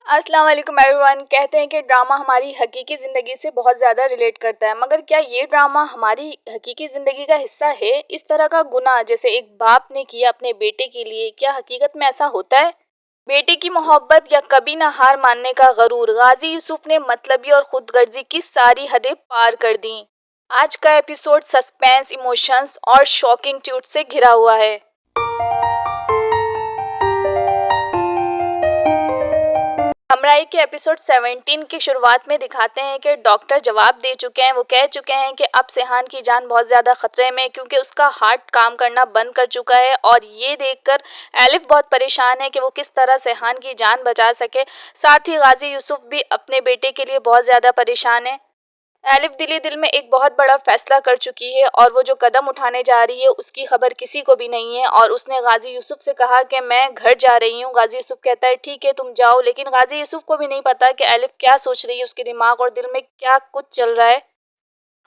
السلام علیکم every one. کہتے ہیں کہ ڈرامہ ہماری حقیقی زندگی سے بہت زیادہ ریلیٹ کرتا ہے، مگر کیا یہ ڈرامہ ہماری حقیقی زندگی کا حصہ ہے؟ اس طرح کا گناہ جیسے ایک باپ نے کیا اپنے بیٹے کے لیے، کیا حقیقت میں ایسا ہوتا ہے؟ بیٹے کی محبت یا کبھی نہ ہار ماننے کا غرور، غازی یوسف نے مطلبی اور خود غرضی کی ساری حدیں پار کر دیں۔ آج کا ایپیسوڈ سسپینس، ایموشنز اور شاکنگ ٹویٹ سے گھرا ہوا ہے۔ ہمراہی کے ایپیسوڈ 17 کی شروعات میں دکھاتے ہیں کہ ڈاکٹر جواب دے چکے ہیں۔ وہ کہہ چکے ہیں کہ اب سیحان کی جان بہت زیادہ خطرے میں کیونکہ اس کا ہارٹ کام کرنا بند کر چکا ہے، اور یہ دیکھ کر الف بہت پریشان ہے کہ وہ کس طرح سیحان کی جان بچا سکے۔ ساتھ ہی غازی یوسف بھی اپنے بیٹے کے لیے بہت زیادہ پریشان ہے۔ الف دل میں ایک بہت بڑا فیصلہ کر چکی ہے، اور وہ جو قدم اٹھانے جا رہی ہے اس کی خبر کسی کو بھی نہیں ہے، اور اس نے غازی یوسف سے کہا کہ میں گھر جا رہی ہوں۔ غازی یوسف کہتا ہے ٹھیک ہے تم جاؤ، لیکن غازی یوسف کو بھی نہیں پتا کہ الف کیا سوچ رہی ہے، اس کے دماغ اور دل میں کیا کچھ چل رہا ہے۔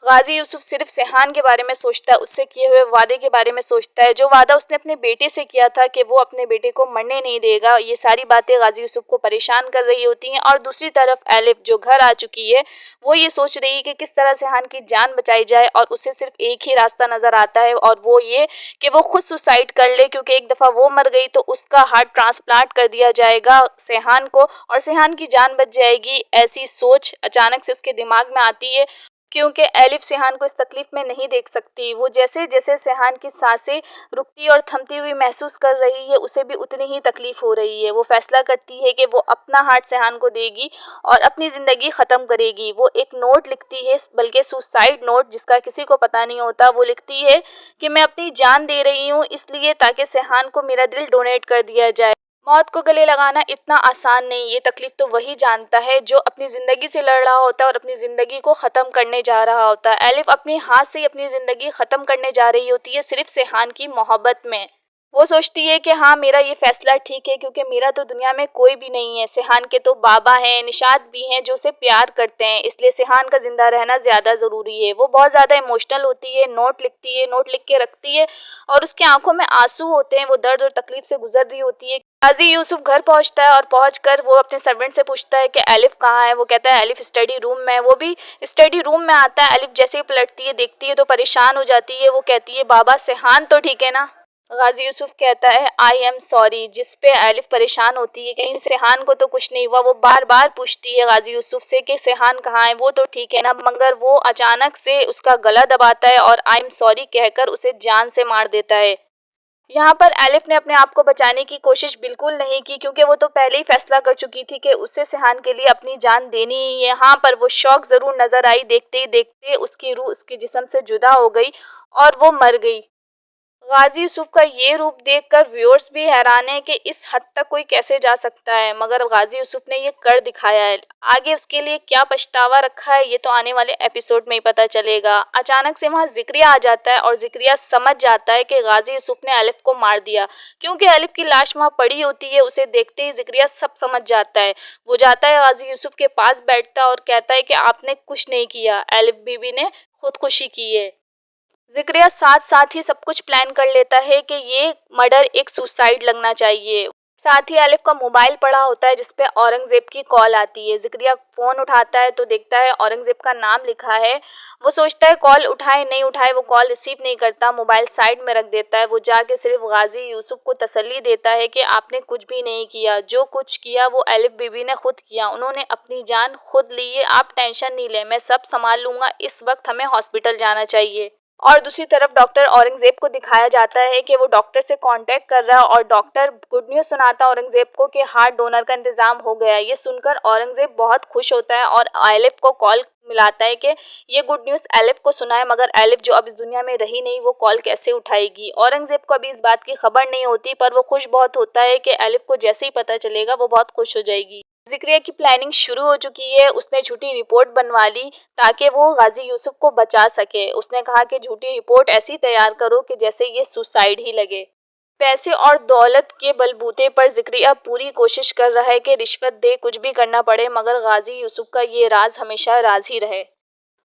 غازی یوسف صرف سیحان کے بارے میں سوچتا ہے، اس سے کیے ہوئے وعدے کے بارے میں سوچتا ہے، جو وعدہ اس نے اپنے بیٹے سے کیا تھا کہ وہ اپنے بیٹے کو مرنے نہیں دے گا۔ یہ ساری باتیں غازی یوسف کو پریشان کر رہی ہوتی ہیں، اور دوسری طرف الف جو گھر آ چکی ہے وہ یہ سوچ رہی ہے کہ کس طرح سیحان کی جان بچائی جائے، اور اسے صرف ایک ہی راستہ نظر آتا ہے، اور وہ یہ کہ وہ خود سوسائڈ کر لے، کیونکہ ایک دفعہ وہ مر گئی تو اس کا ہارٹ ٹرانسپلانٹ کر دیا جائے گا سیحان کو، اور سیحان کی جان بچ جائے گی۔ ایسی سوچ اچانک سے اس کے دماغ میں آتی ہے، کیونکہ الف سیحان کو اس تکلیف میں نہیں دیکھ سکتی۔ وہ جیسے جیسے سیحان کی سانسیں رکتی اور تھمتی ہوئی محسوس کر رہی ہے، اسے بھی اتنی ہی تکلیف ہو رہی ہے۔ وہ فیصلہ کرتی ہے کہ وہ اپنا ہارٹ سیحان کو دے گی اور اپنی زندگی ختم کرے گی۔ وہ ایک نوٹ لکھتی ہے، بلکہ سوسائڈ نوٹ، جس کا کسی کو پتہ نہیں ہوتا۔ وہ لکھتی ہے کہ میں اپنی جان دے رہی ہوں اس لیے تاکہ سیحان کو میرا دل ڈونیٹ کر دیا جائے۔ موت کو گلے لگانا اتنا آسان نہیں، یہ تکلیف تو وہی جانتا ہے جو اپنی زندگی سے لڑ رہا ہوتا ہے اور اپنی زندگی کو ختم کرنے جا رہا ہوتا ہے۔ الف اپنے ہاتھ سے ہی اپنی زندگی ختم کرنے جا رہی ہوتی ہے، صرف سیحان کی محبت میں۔ وہ سوچتی ہے کہ ہاں میرا یہ فیصلہ ٹھیک ہے، کیونکہ میرا تو دنیا میں کوئی بھی نہیں ہے۔ سیحان کے تو بابا ہیں، نشاد بھی ہیں جو اسے پیار کرتے ہیں، اس لیے سیحان کا زندہ رہنا زیادہ ضروری ہے۔ وہ بہت زیادہ ایموشنل ہوتی ہے، نوٹ لکھتی ہے، نوٹ لکھ کے رکھتی ہے، اور اس کی آنکھوں میں آنسو ہوتے ہیں۔ وہ درد اور تکلیف سے گزر رہی ہوتی ہے۔ غازی یوسف گھر پہنچتا ہے، اور پہنچ کر وہ اپنے سرونٹ سے پوچھتا ہے کہ الف کہاں ہے۔ وہ کہتا ہے الف اسٹڈی روم میں ہے۔ وہ بھی اسٹڈی روم میں آتا ہے۔ الف جیسے ہی پلٹتی ہے، دیکھتی ہے تو پریشان ہو جاتی ہے۔ وہ کہتی ہے بابا سیحان تو ٹھیک ہے نا؟ غازی یوسف کہتا ہے آئی ایم سوری، جس پہ الف پریشان ہوتی ہے کہیں سیحان کو تو کچھ نہیں ہوا۔ وہ بار بار پوچھتی ہے غازی یوسف سے کہ سیحان کہاں ہے، وہ تو ٹھیک ہے نا؟ مگر وہ اچانک سے اس کا گلا دباتا ہے اور آئی ایم سوری کہہ کر اسے جان سے مار دیتا ہے۔ یہاں پر الف نے اپنے آپ کو بچانے کی کوشش بالکل نہیں کی، کیونکہ وہ تو پہلے ہی فیصلہ کر چکی تھی کہ اسے سیحان کے لیے اپنی جان دینی ہی ہے۔ یہاں پر وہ شوق ضرور نظر آئی، دیکھتے ہی دیکھتے اس کی روح اس کے جسم سے جدا ہو گئی اور وہ مر گئی۔ غازی یوسف کا یہ روپ دیکھ کر ویورز بھی حیران ہیں کہ اس حد تک کوئی کیسے جا سکتا ہے، مگر غازی یوسف نے یہ کر دکھایا ہے۔ آگے اس کے لیے کیا پچھتاوا رکھا ہے یہ تو آنے والے ایپیسوڈ میں ہی پتہ چلے گا۔ اچانک سے وہاں ذکریہ آ جاتا ہے، اور ذکریہ سمجھ جاتا ہے کہ غازی یوسف نے الف کو مار دیا، کیونکہ الف کی لاش وہاں پڑی ہوتی ہے۔ اسے دیکھتے ہی ذکریہ سب سمجھ جاتا ہے۔ وہ جاتا ہے غازی یوسف کے پاس بیٹھتا ہے اور کہتا ہے کہ آپ نے کچھ نہیں کیا، الف بی بی نے خودکشی کی ہے۔ ذکریہ ساتھ ساتھ ہی سب کچھ پلان کر لیتا ہے کہ یہ مرڈر ایک سوسائڈ لگنا چاہیے۔ ساتھ ہی الف کا موبائل پڑا ہوتا ہے جس پہ اورنگزیب کی کال آتی ہے۔ ذکریہ فون اٹھاتا ہے تو دیکھتا ہے اورنگزیب کا نام لکھا ہے۔ وہ سوچتا ہے کال اٹھائے نہیں اٹھائے، وہ کال ریسیو نہیں کرتا، موبائل سائڈ میں رکھ دیتا ہے۔ وہ جا کے صرف غازی یوسف کو تسلی دیتا ہے کہ آپ نے کچھ بھی نہیں کیا، جو کچھ کیا وہ الف بی بی نے خود کیا، انہوں نے اپنی جان خود لی ہے، آپ ٹینشن نہیں لیں، میں سب سنبھال لوں گا، اس وقت ہمیں ہاسپٹل جانا چاہیے۔ اور دوسری طرف ڈاکٹر اورنگزیب کو دکھایا جاتا ہے کہ وہ ڈاکٹر سے کانٹیکٹ کر رہا ہے، اور ڈاکٹر گڈ نیوز سناتا ہے اورنگزیب کو کہ ہارٹ ڈونر کا انتظام ہو گیا ہے۔ یہ سن کر اورنگزیب بہت خوش ہوتا ہے اور الف کو کال ملاتا ہے کہ یہ گڈ نیوز الف کو سنائے، مگر الف جو اب اس دنیا میں رہی نہیں وہ کال کیسے اٹھائے گی؟ اورنگزیب کو ابھی اس بات کی خبر نہیں ہوتی، پر وہ خوش بہت ہوتا ہے کہ الف کو جیسے ہی پتہ چلے گا وہ بہت خوش ہو جائے گی۔ ذکریہ کی پلاننگ شروع ہو چکی ہے، اس نے جھوٹی رپورٹ بنوا لی تاکہ وہ غازی یوسف کو بچا سکے۔ اس نے کہا کہ جھوٹی رپورٹ ایسی تیار کرو کہ جیسے یہ سوسائڈ ہی لگے۔ پیسے اور دولت کے بلبوتے پر ذکریہ پوری کوشش کر رہا ہے کہ رشوت دے کچھ بھی کرنا پڑے، مگر غازی یوسف کا یہ راز ہمیشہ راز ہی رہے۔